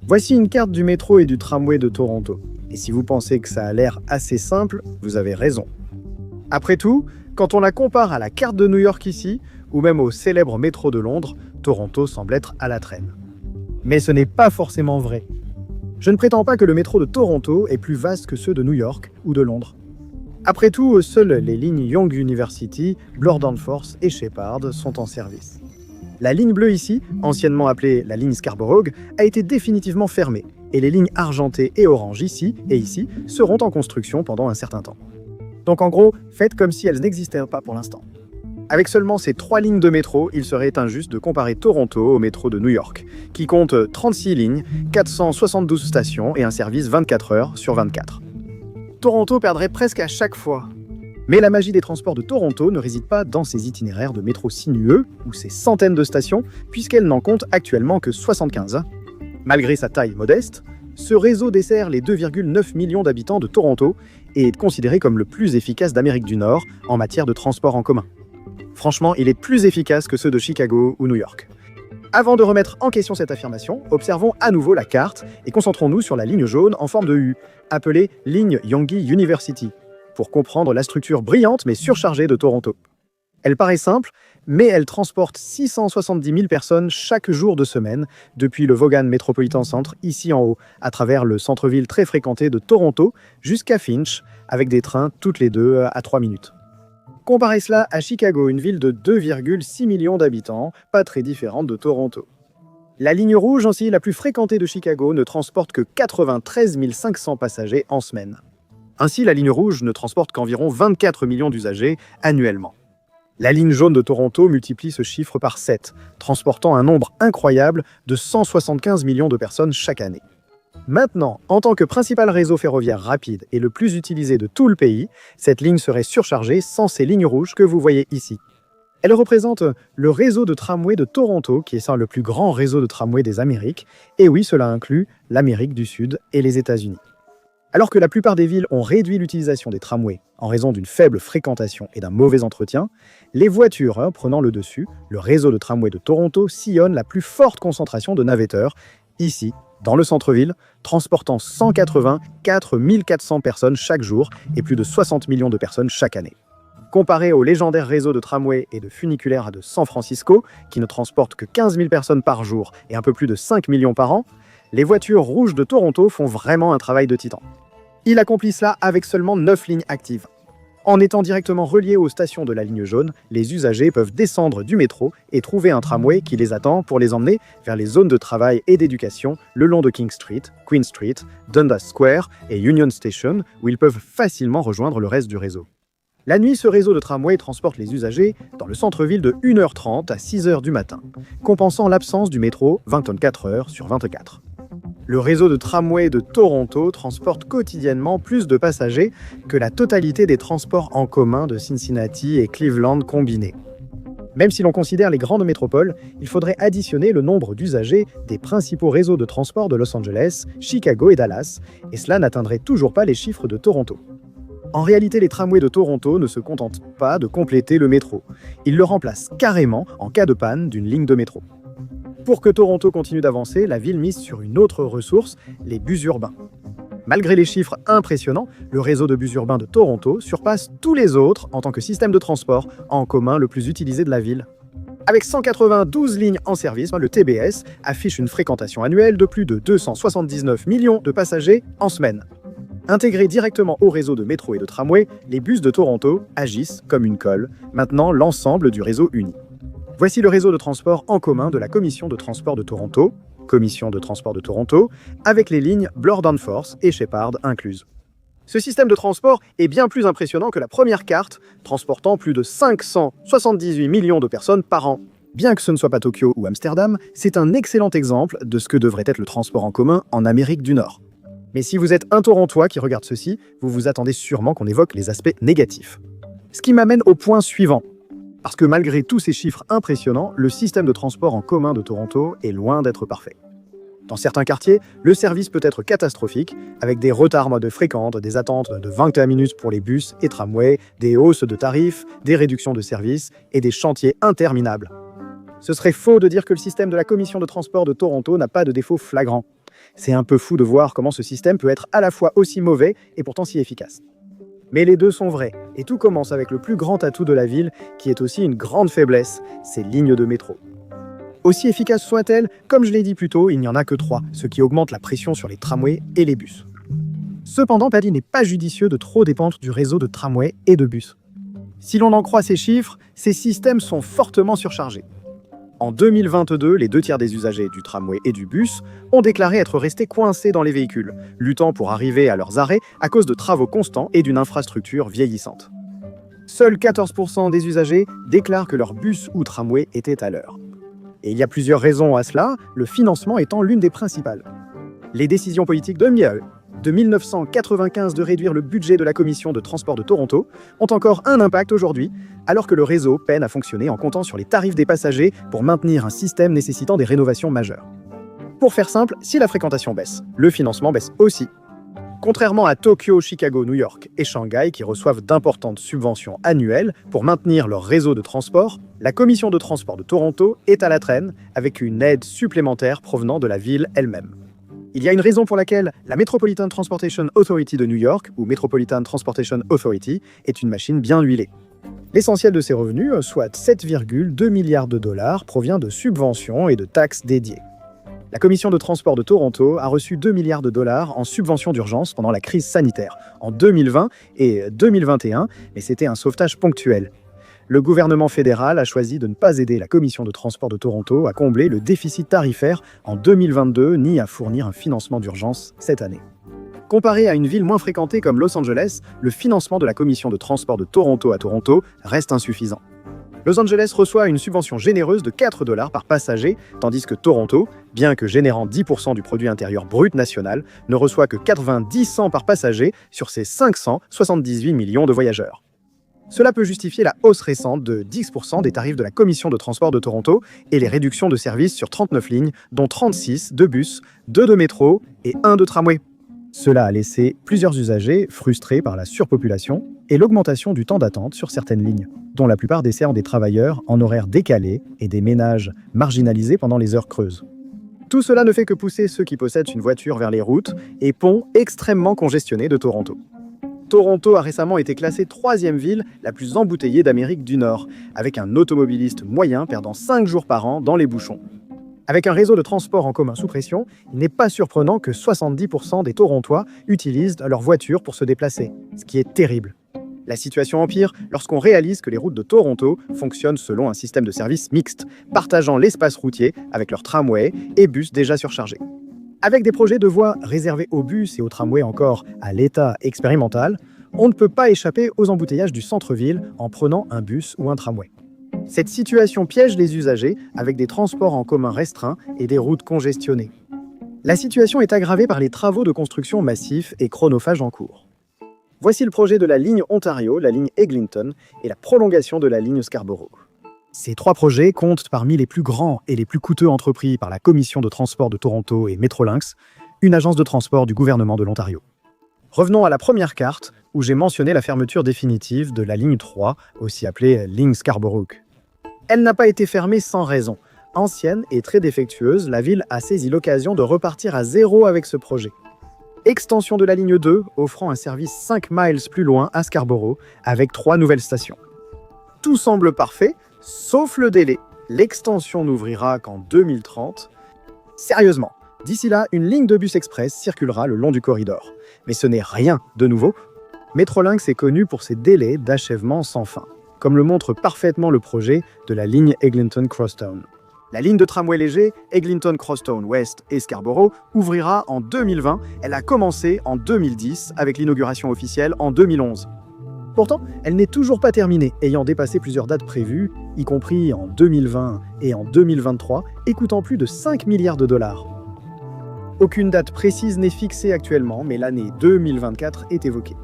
Voici une carte du métro et du tramway de Toronto. Et si vous pensez que ça a l'air assez simple, vous avez raison. Après tout, quand on la compare à la carte de New York ici, ou même au célèbre métro de Londres, Toronto semble être à la traîne. Mais ce n'est pas forcément vrai. Je ne prétends pas que le métro de Toronto est plus vaste que ceux de New York ou de Londres. Après tout, seules les lignes Yonge University, Bloor Danforth et Sheppard sont en service. La ligne bleue ici, anciennement appelée la ligne Scarborough, a été définitivement fermée, et les lignes argentées et orange ici et ici seront en construction pendant un certain temps. Donc en gros, faites comme si elles n'existaient pas pour l'instant. Avec seulement ces 3 lignes de métro, il serait injuste de comparer Toronto au métro de New York, qui compte 36 lignes, 472 stations et un service 24 heures sur 24. Toronto perdrait presque à chaque fois. Mais la magie des transports de Toronto ne réside pas dans ses itinéraires de métro sinueux ou ses centaines de stations, puisqu'elle n'en compte actuellement que 75. Malgré sa taille modeste, ce réseau dessert les 2,9 millions d'habitants de Toronto et est considéré comme le plus efficace d'Amérique du Nord en matière de transport en commun. Franchement, il est plus efficace que ceux de Chicago ou New York. Avant de remettre en question cette affirmation, observons à nouveau la carte et concentrons-nous sur la ligne jaune en forme de U, appelée ligne Yonge University, pour comprendre la structure brillante mais surchargée de Toronto. Elle paraît simple, mais elle transporte 670 000 personnes chaque jour de semaine, depuis le Vaughan Metropolitan Centre, ici en haut, à travers le centre-ville très fréquenté de Toronto, jusqu'à Finch, avec des trains toutes les 2 à 3 minutes. Comparez cela à Chicago, une ville de 2,6 millions d'habitants, pas très différente de Toronto. La ligne rouge, ainsi la plus fréquentée de Chicago, ne transporte que 93 500 passagers en semaine. Ainsi, la ligne rouge ne transporte qu'environ 24 millions d'usagers annuellement. La ligne jaune de Toronto multiplie ce chiffre par 7, transportant un nombre incroyable de 175 millions de personnes chaque année. Maintenant, en tant que principal réseau ferroviaire rapide et le plus utilisé de tout le pays, cette ligne serait surchargée sans ces lignes rouges que vous voyez ici. Elle représente le réseau de tramway de Toronto, qui est le plus grand réseau de tramway des Amériques, et oui, cela inclut l'Amérique du Sud et les États-Unis. Alors que la plupart des villes ont réduit l'utilisation des tramways en raison d'une faible fréquentation et d'un mauvais entretien, les voitures prenant le dessus, le réseau de tramway de Toronto sillonne la plus forte concentration de navetteurs, ici, dans le centre-ville, transportant 184 400 personnes chaque jour et plus de 60 millions de personnes chaque année. Comparé au légendaire réseau de tramway et de funiculaires de San Francisco, qui ne transporte que 15 000 personnes par jour et un peu plus de 5 millions par an, les voitures rouges de Toronto font vraiment un travail de titan. Il accomplit cela avec seulement 9 lignes actives. En étant directement reliés aux stations de la ligne jaune, les usagers peuvent descendre du métro et trouver un tramway qui les attend pour les emmener vers les zones de travail et d'éducation le long de King Street, Queen Street, Dundas Square et Union Station, où ils peuvent facilement rejoindre le reste du réseau. La nuit, ce réseau de tramway transporte les usagers dans le centre-ville de 1h30 à 6h du matin, compensant l'absence du métro 24 heures sur 24. Le réseau de tramway de Toronto transporte quotidiennement plus de passagers que la totalité des transports en commun de Cincinnati et Cleveland combinés. Même si l'on considère les grandes métropoles, il faudrait additionner le nombre d'usagers des principaux réseaux de transport de Los Angeles, Chicago et Dallas, et cela n'atteindrait toujours pas les chiffres de Toronto. En réalité, les tramways de Toronto ne se contentent pas de compléter le métro. Ils le remplacent carrément en cas de panne d'une ligne de métro. Pour que Toronto continue d'avancer, la ville mise sur une autre ressource, les bus urbains. Malgré les chiffres impressionnants, le réseau de bus urbains de Toronto surpasse tous les autres en tant que système de transport en commun le plus utilisé de la ville. Avec 192 lignes en service, le TBS affiche une fréquentation annuelle de plus de 279 millions de passagers en semaine. Intégrés directement au réseau de métro et de tramway, les bus de Toronto agissent comme une colle, maintenant l'ensemble du réseau uni. Voici le réseau de transport en commun de la Commission de transport de Toronto, Commission de transport de Toronto, avec les lignes Bloor Danforth et Sheppard incluses. Ce système de transport est bien plus impressionnant que la première carte, transportant plus de 578 millions de personnes par an. Bien que ce ne soit pas Tokyo ou Amsterdam, c'est un excellent exemple de ce que devrait être le transport en commun en Amérique du Nord. Mais si vous êtes un Torontois qui regarde ceci, vous vous attendez sûrement qu'on évoque les aspects négatifs. Ce qui m'amène au point suivant. Parce que malgré tous ces chiffres impressionnants, le système de transport en commun de Toronto est loin d'être parfait. Dans certains quartiers, le service peut être catastrophique, avec des retards de fréquentes, des attentes de 21 minutes pour les bus et tramways, des hausses de tarifs, des réductions de services et des chantiers interminables. Ce serait faux de dire que le système de la Commission de transport de Toronto n'a pas de défauts flagrants. C'est un peu fou de voir comment ce système peut être à la fois aussi mauvais et pourtant si efficace. Mais les deux sont vrais, et tout commence avec le plus grand atout de la ville, qui est aussi une grande faiblesse, ses lignes de métro. Aussi efficaces soient-elles, comme je l'ai dit plus tôt, il n'y en a que 3, ce qui augmente la pression sur les tramways et les bus. Cependant, il n'est pas judicieux de trop dépendre du réseau de tramways et de bus. Si l'on en croit ces chiffres, ces systèmes sont fortement surchargés. En 2022, les 2 tiers des usagers du tramway et du bus ont déclaré être restés coincés dans les véhicules, luttant pour arriver à leurs arrêts à cause de travaux constants et d'une infrastructure vieillissante. Seuls 14% des usagers déclarent que leur bus ou tramway était à l'heure. Et il y a plusieurs raisons à cela, le financement étant l'une des principales. Les décisions politiques de 1995 de réduire le budget de la Commission de transport de Toronto ont encore un impact aujourd'hui, alors que le réseau peine à fonctionner en comptant sur les tarifs des passagers pour maintenir un système nécessitant des rénovations majeures. Pour faire simple, si la fréquentation baisse, le financement baisse aussi. Contrairement à Tokyo, Chicago, New York et Shanghai qui reçoivent d'importantes subventions annuelles pour maintenir leur réseau de transport, la Commission de transport de Toronto est à la traîne avec une aide supplémentaire provenant de la ville elle-même. Il y a une raison pour laquelle la Metropolitan Transportation Authority de New York, ou Metropolitan Transportation Authority, est une machine bien huilée. L'essentiel de ses revenus, soit 7,2 milliards de dollars, provient de subventions et de taxes dédiées. La Commission de transport de Toronto a reçu 2 milliards de dollars en subventions d'urgence pendant la crise sanitaire, en 2020 et 2021, mais c'était un sauvetage ponctuel. Le gouvernement fédéral a choisi de ne pas aider la Commission de transport de Toronto à combler le déficit tarifaire en 2022 ni à fournir un financement d'urgence cette année. Comparé à une ville moins fréquentée comme Los Angeles, le financement de la Commission de transport de Toronto à Toronto reste insuffisant. Los Angeles reçoit une subvention généreuse de 4 $ par passager, tandis que Toronto, bien que générant 10% du produit intérieur brut national, ne reçoit que 90 cents par passager sur ses 578 millions de voyageurs. Cela peut justifier la hausse récente de 10% des tarifs de la Commission de transport de Toronto et les réductions de services sur 39 lignes, dont 36 de bus, 2 de métro et 1 de tramway. Cela a laissé plusieurs usagers frustrés par la surpopulation et l'augmentation du temps d'attente sur certaines lignes, dont la plupart desservent des travailleurs en horaires décalés et des ménages marginalisés pendant les heures creuses. Tout cela ne fait que pousser ceux qui possèdent une voiture vers les routes et ponts extrêmement congestionnés de Toronto. Toronto a récemment été classée 3e ville la plus embouteillée d'Amérique du Nord, avec un automobiliste moyen perdant 5 jours par an dans les bouchons. Avec un réseau de transport en commun sous pression, il n'est pas surprenant que 70% des Torontois utilisent leur voiture pour se déplacer, ce qui est terrible. La situation empire lorsqu'on réalise que les routes de Toronto fonctionnent selon un système de service mixte, partageant l'espace routier avec leurs tramways et bus déjà surchargés. Avec des projets de voies réservés aux bus et aux tramways encore à l'état expérimental, on ne peut pas échapper aux embouteillages du centre-ville en prenant un bus ou un tramway. Cette situation piège les usagers avec des transports en commun restreints et des routes congestionnées. La situation est aggravée par les travaux de construction massifs et chronophages en cours. Voici le projet de la ligne Ontario, la ligne Eglinton et la prolongation de la ligne Scarborough. Ces 3 projets comptent parmi les plus grands et les plus coûteux entrepris par la Commission de transport de Toronto et Metrolinx, une agence de transport du gouvernement de l'Ontario. Revenons à la première carte, où j'ai mentionné la fermeture définitive de la ligne 3, aussi appelée ligne Scarborough. Elle n'a pas été fermée sans raison. Ancienne et très défectueuse, la ville a saisi l'occasion de repartir à zéro avec ce projet. Extension de la ligne 2, offrant un service 5 miles plus loin à Scarborough, avec 3 nouvelles stations. Tout semble parfait, sauf le délai. L'extension n'ouvrira qu'en 2030. Sérieusement, d'ici là, une ligne de bus express circulera le long du corridor. Mais ce n'est rien de nouveau. Metrolinx est connu pour ses délais d'achèvement sans fin, comme le montre parfaitement le projet de la ligne Eglinton-Crosstown. La ligne de tramway léger Eglinton-Crosstown West et Scarborough ouvrira en 2020. Elle a commencé en 2010 avec l'inauguration officielle en 2011. Pourtant, elle n'est toujours pas terminée, ayant dépassé plusieurs dates prévues, y compris en 2020 et en 2023, et coûtant plus de 5 milliards de dollars. Aucune date précise n'est fixée actuellement, mais l'année 2024 est évoquée.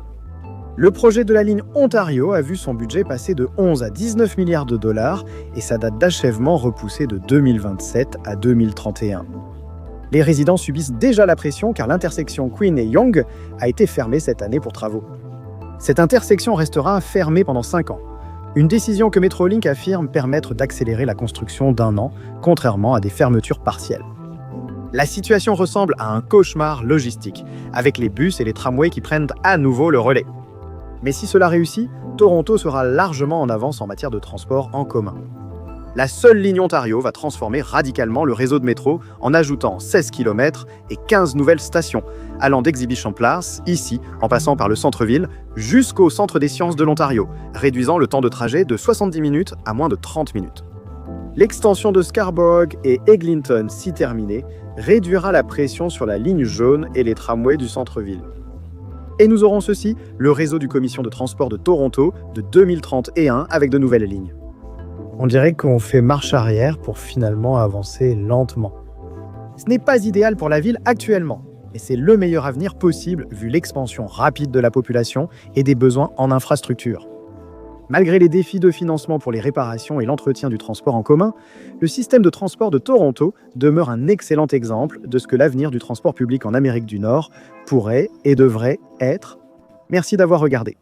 Le projet de la ligne Ontario a vu son budget passer de 11 à 19 milliards de dollars et sa date d'achèvement repoussée de 2027 à 2031. Les résidents subissent déjà la pression car l'intersection Queen et Yonge a été fermée cette année pour travaux. Cette intersection restera fermée pendant 5 ans. Une décision que Metrolink affirme permettre d'accélérer la construction d'1 an, contrairement à des fermetures partielles. La situation ressemble à un cauchemar logistique, avec les bus et les tramways qui prennent à nouveau le relais. Mais si cela réussit, Toronto sera largement en avance en matière de transport en commun. La seule ligne Ontario va transformer radicalement le réseau de métro en ajoutant 16 km et 15 nouvelles stations, allant d'Exhibition Place, ici, en passant par le centre-ville, jusqu'au Centre des sciences de l'Ontario, réduisant le temps de trajet de 70 minutes à moins de 30 minutes. L'extension de Scarborough et Eglinton, si terminée, réduira la pression sur la ligne jaune et les tramways du centre-ville. Et nous aurons ceci, le réseau du Commission de transport de Toronto de 2031 avec de nouvelles lignes. On dirait qu'on fait marche arrière pour finalement avancer lentement. Ce n'est pas idéal pour la ville actuellement, mais c'est le meilleur avenir possible vu l'expansion rapide de la population et des besoins en infrastructure. Malgré les défis de financement pour les réparations et l'entretien du transport en commun, le système de transport de Toronto demeure un excellent exemple de ce que l'avenir du transport public en Amérique du Nord pourrait et devrait être. Merci d'avoir regardé.